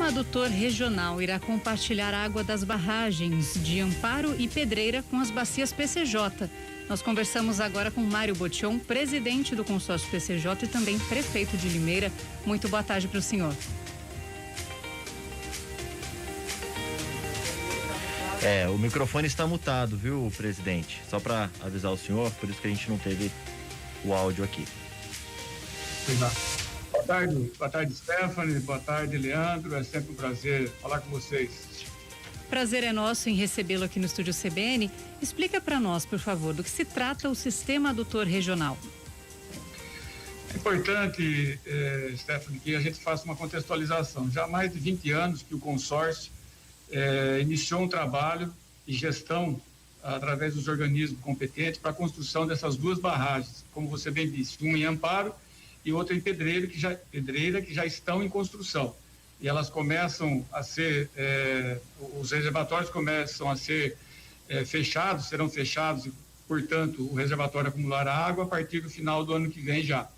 Sistema Adutor Regional irá compartilhar água das barragens de Amparo e Pedreira com as bacias PCJ. Nós conversamos agora com Mário Botion, presidente do consórcio PCJ e também prefeito de Limeira. Muito boa tarde para o senhor. O microfone está mutado, viu, presidente? Só para avisar o senhor, por isso que a gente não teve o áudio aqui. Boa tarde, Stephanie, boa tarde, Leandro, é sempre um prazer falar com vocês. Prazer é nosso em recebê-lo aqui no estúdio CBN. Explica para nós, por favor, do que se trata o Sistema Adutor Regional. É importante, Stephanie, que a gente faça uma contextualização. Já há mais de 20 anos que o consórcio iniciou um trabalho de gestão através dos organismos competentes para a construção dessas duas barragens, como você bem disse, uma em Amparo e outra em Pedreira, que já estão em construção. E elas começam a ser, os reservatórios começam a ser fechados, serão fechados e, portanto, o reservatório acumulará água a partir do final do ano que vem já.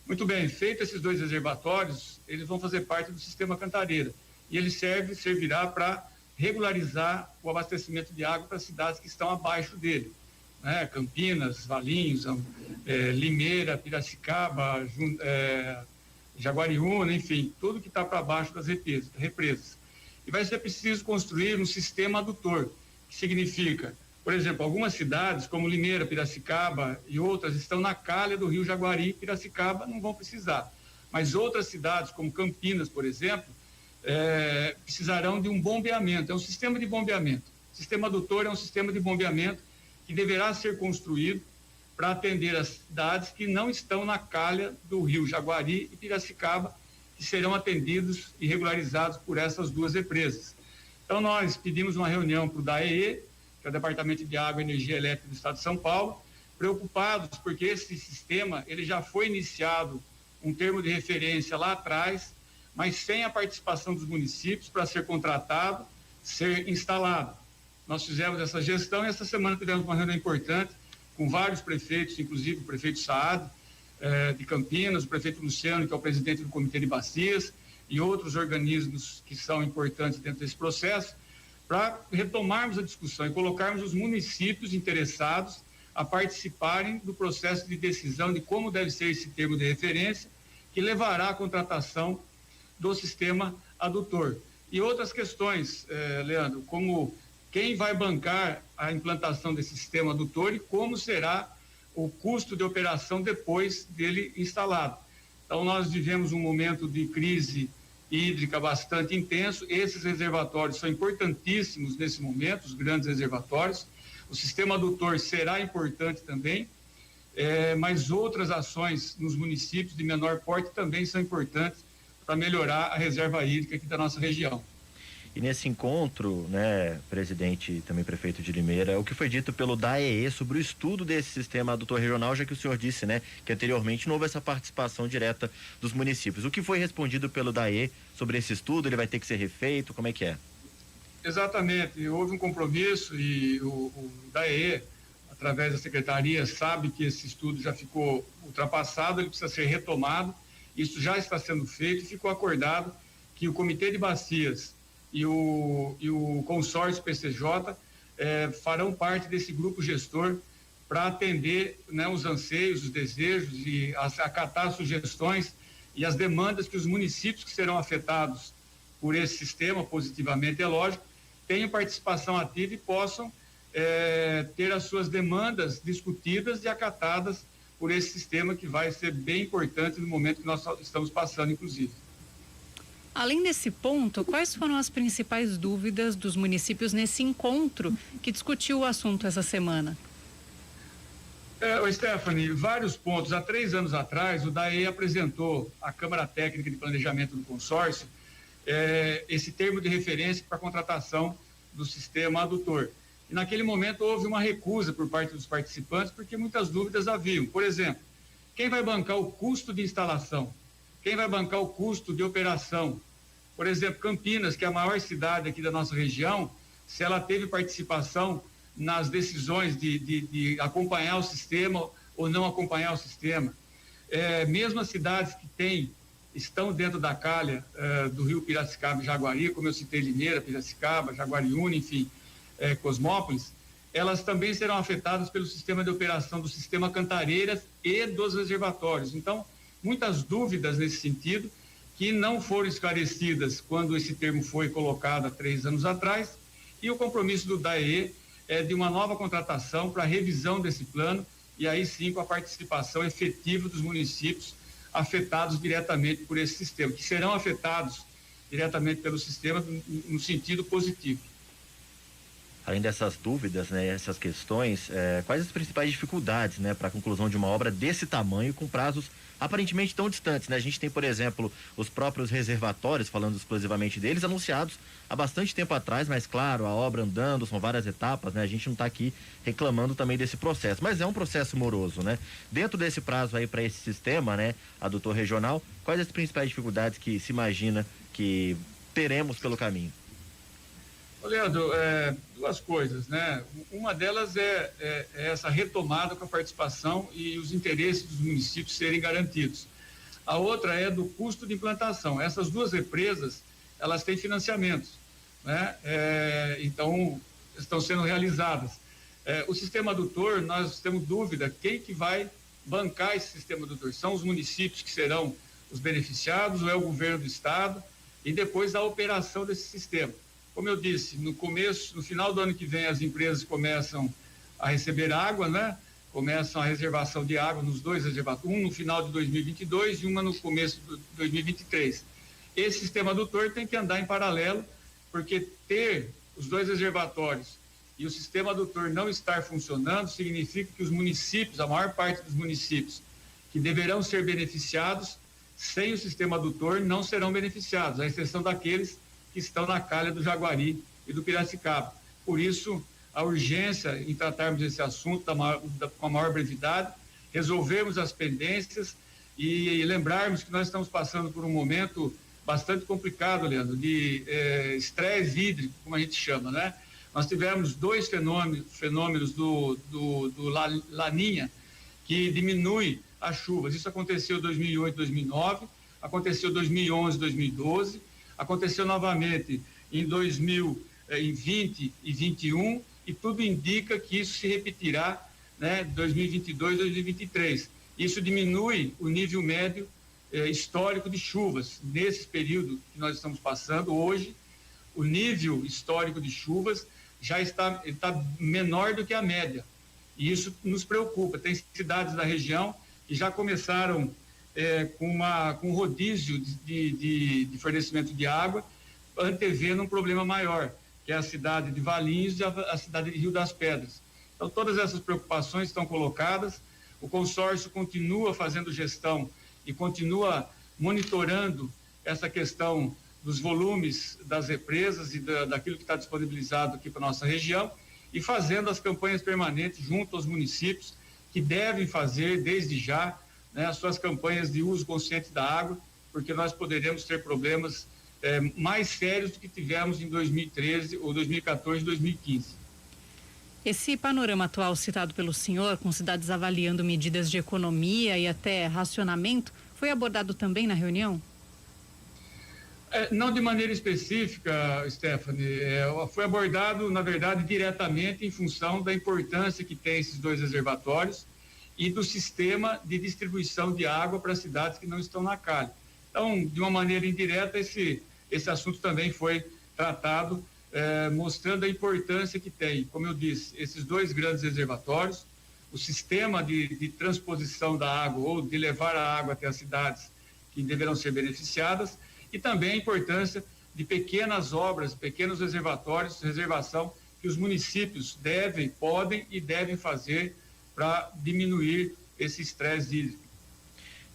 Muito bem, feitos esses dois reservatórios, eles vão fazer parte do sistema Cantareira e ele servirá para regularizar o abastecimento de água para as cidades que estão abaixo dele, né? Campinas, Valinhos, Limeira, Piracicaba, Jaguariúna, enfim, tudo que está para baixo das represas. E vai ser preciso construir um sistema adutor, que significa, por exemplo, algumas cidades como Limeira, Piracicaba e outras estão na calha do rio Jaguari, Piracicaba não vão precisar, mas outras cidades como Campinas, por exemplo, precisarão de um bombeamento, é um sistema de bombeamento. O sistema adutor é um sistema de bombeamento que deverá ser construído para atender as cidades que não estão na calha do rio Jaguari e Piracicaba, que serão atendidos e regularizados por essas duas represas. Então, nós pedimos uma reunião para o DAEE, que é o Departamento de Água e Energia Elétrica do Estado de São Paulo, preocupados porque esse sistema, ele já foi iniciado um termo de referência lá atrás, mas sem a participação dos municípios para ser contratado, ser instalado. Nós fizemos essa gestão e essa semana tivemos uma reunião importante com vários prefeitos, inclusive o prefeito Saad, de Campinas, o prefeito Luciano, que é o presidente do Comitê de Bacias, e outros organismos que são importantes dentro desse processo, para retomarmos a discussão e colocarmos os municípios interessados a participarem do processo de decisão de como deve ser esse termo de referência, que levará à contratação do sistema adutor. E outras questões, Leandro, como quem vai bancar a implantação desse sistema adutor e como será o custo de operação depois dele instalado. Então, nós vivemos um momento de crise hídrica bastante intenso, esses reservatórios são importantíssimos nesse momento, os grandes reservatórios, o sistema adutor será importante também, mas outras ações nos municípios de menor porte também são importantes para melhorar a reserva hídrica aqui da nossa região. E nesse encontro, né, presidente e também prefeito de Limeira, o que foi dito pelo DAEE sobre o estudo desse sistema adutor regional, já que o senhor disse, né, que anteriormente não houve essa participação direta dos municípios. O que foi respondido pelo DAEE sobre esse estudo? Ele vai ter que ser refeito? Como é que é? Exatamente, houve um compromisso e o DAEE, através da secretaria, sabe que esse estudo já ficou ultrapassado, ele precisa ser retomado, isso já está sendo feito e ficou acordado que o Comitê de Bacias e o consórcio PCJ farão parte desse grupo gestor para atender, né, os anseios, os desejos e acatar as sugestões e as demandas que os municípios que serão afetados por esse sistema, positivamente é lógico, tenham participação ativa e possam ter as suas demandas discutidas e acatadas por esse sistema que vai ser bem importante no momento que nós estamos passando, inclusive. Além desse ponto, quais foram as principais dúvidas dos municípios nesse encontro que discutiu o assunto essa semana? Stephanie, vários pontos. Há 3 anos atrás, o DAEE apresentou à Câmara Técnica de Planejamento do Consórcio esse termo de referência para a contratação do sistema adutor. E naquele momento houve uma recusa por parte dos participantes, porque muitas dúvidas haviam. Por exemplo, quem vai bancar o custo de instalação? Quem vai bancar o custo de operação? Por exemplo, Campinas, que é a maior cidade aqui da nossa região, se ela teve participação nas decisões de acompanhar o sistema ou não acompanhar o sistema. Mesmo as cidades que têm estão dentro da calha do rio Piracicaba e Jaguari, como eu citei, Limeira, Piracicaba, Jaguariúna, enfim, Cosmópolis, elas também serão afetadas pelo sistema de operação do sistema Cantareiras e dos reservatórios. Então, muitas dúvidas nesse sentido, que não foram esclarecidas quando esse termo foi colocado há 3 anos atrás, e o compromisso do DAE é de uma nova contratação para revisão desse plano, e aí sim com a participação efetiva dos municípios afetados diretamente por esse sistema, que serão afetados diretamente pelo sistema no sentido positivo. Além dessas dúvidas, né, essas questões, quais as principais dificuldades, né, para a conclusão de uma obra desse tamanho com prazos aparentemente tão distantes, né? A gente tem, por exemplo, os próprios reservatórios, falando exclusivamente deles, anunciados há bastante tempo atrás, mas claro, a obra andando, são várias etapas, né? A gente não está aqui reclamando também desse processo, mas é um processo moroso, né? Dentro desse prazo aí para esse sistema, né, adutor regional, quais as principais dificuldades que se imagina que teremos pelo caminho? Leandro, 2 coisas, né? Uma delas é essa retomada com a participação e os interesses dos municípios serem garantidos. A outra é do custo de implantação. Essas 2 represas, elas têm financiamentos, né? Então, estão sendo realizadas. O sistema adutor, nós temos dúvida, quem que vai bancar esse sistema adutor? São os municípios que serão os beneficiados ou é o governo do estado? E depois a operação desse sistema. Como eu disse, no final do ano que vem as empresas começam a receber água, né? Começam a reservação de água nos 2 reservatórios, um no final de 2022 e uma no começo de 2023. Esse sistema adutor tem que andar em paralelo, porque ter os 2 reservatórios e o sistema adutor não estar funcionando significa que os municípios, a maior parte dos municípios que deverão ser beneficiados, sem o sistema adutor não serão beneficiados, à exceção daqueles que estão na calha do Jaguari e do Piracicaba. Por isso, a urgência em tratarmos esse assunto com a maior brevidade, resolvermos as pendências e lembrarmos que nós estamos passando por um momento bastante complicado, Leandro, de estresse hídrico, como a gente chama, né? Nós tivemos 2 fenômenos do Laninha, que diminui as chuvas. Isso aconteceu em 2008, 2009, aconteceu em 2011, 2012, aconteceu novamente em 2020 e 2021 e tudo indica que isso se repetirá, né, 2022, 2023. Isso diminui o nível médio histórico de chuvas. Nesse período que nós estamos passando hoje, o nível histórico de chuvas já está menor do que a média. E isso nos preocupa. Tem cidades da região que já começaram com rodízio de fornecimento de água, antevendo um problema maior, que é a cidade de Valinhos e a cidade de Rio das Pedras. Então, todas essas preocupações estão colocadas, o consórcio continua fazendo gestão e continua monitorando essa questão dos volumes das represas e daquilo que está disponibilizado aqui para a nossa região e fazendo as campanhas permanentes junto aos municípios que devem fazer desde já, né, as suas campanhas de uso consciente da água, porque nós poderemos ter problemas mais sérios do que tivemos em 2013 ou 2014, 2015. Esse panorama atual citado pelo senhor, com cidades avaliando medidas de economia e até racionamento, foi abordado também na reunião? Não de maneira específica, Stephanie, foi abordado, na verdade, diretamente em função da importância que tem esses 2 reservatórios e do sistema de distribuição de água para cidades que não estão na calha. Então, de uma maneira indireta, esse assunto também foi tratado, mostrando a importância que tem, como eu disse, esses 2 grandes reservatórios, o sistema de transposição da água ou de levar a água até as cidades que deverão ser beneficiadas e também a importância de pequenas obras, pequenos reservatórios, reservação que os municípios podem e devem fazer para diminuir esse estresse hídrico.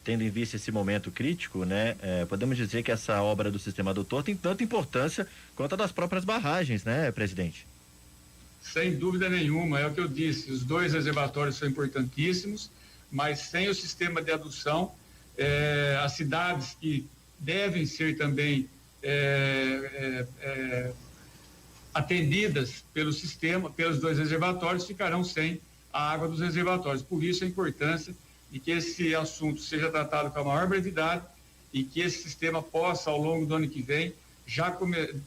Tendo em vista esse momento crítico, né, podemos dizer que essa obra do sistema adutor tem tanta importância quanto a das próprias barragens, né, presidente? Sem dúvida nenhuma, é o que eu disse, os 2 reservatórios são importantíssimos, mas sem o sistema de adução, as cidades que devem ser também atendidas pelo sistema, pelos 2 reservatórios, ficarão sem a água dos reservatórios. Por isso a importância de que esse assunto seja tratado com a maior brevidade e que esse sistema possa, ao longo do ano que vem, já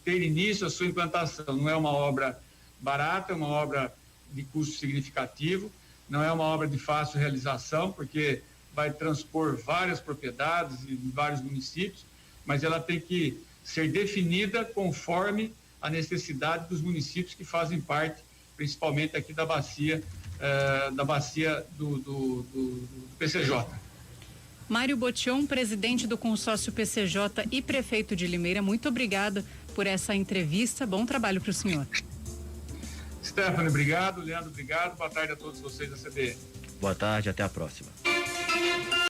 ter início a sua implantação. Não é uma obra barata, é uma obra de custo significativo, não é uma obra de fácil realização, porque vai transpor várias propriedades em vários municípios, mas ela tem que ser definida conforme a necessidade dos municípios que fazem parte, principalmente aqui da bacia do PCJ. Mário Botion, presidente do consórcio PCJ e prefeito de Limeira, muito obrigada por essa entrevista. Bom trabalho para o senhor. Stephanie, obrigado. Leandro, obrigado. Boa tarde a todos vocês da CBN. Boa tarde, até a próxima.